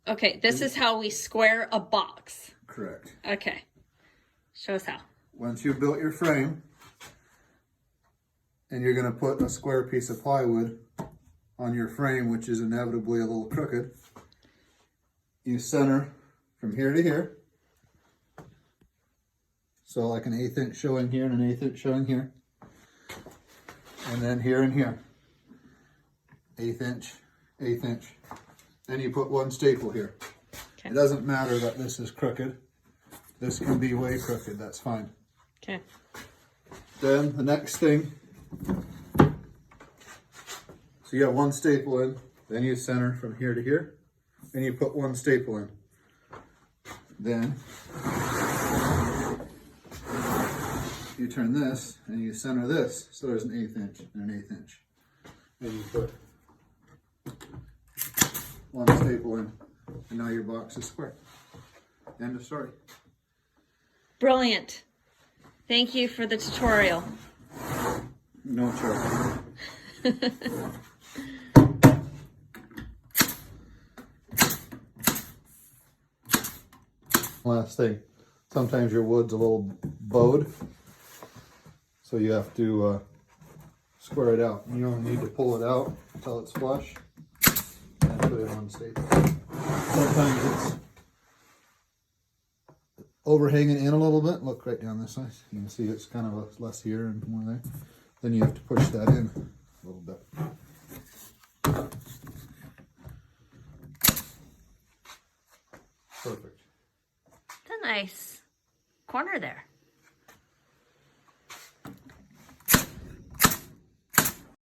Okay, this is how we square a box. Correct. Okay. Show us how. Once you've built your frame, and you're going to put a square piece of plywood on your frame, which is inevitably a little crooked, you center from here to here. So like an 1/8 inch showing here and an 1/8 inch showing here. And then here and here. 1/8 inch, 1/8 inch. Then you put one staple here. Okay. It doesn't matter that this is crooked. This can be way crooked, that's fine. Okay. Then the next thing, so you have one staple in, then you center from here to here, and you put one staple in. Then you turn this and you center this, so there's an 1/8 inch and an 1/8 inch. And you put one staple in, and now your box is square. End of story. Brilliant. Thank you for the tutorial. No trouble. Last thing, sometimes your wood's a little bowed, so you have to square it out. You don't need to pull it out until it's flush and put it on staple. Sometimes it's overhanging in a little bit. Look right down this side. You can see it's kind of less here and more there. Then you have to push that in a little bit. Perfect. It's a nice corner there.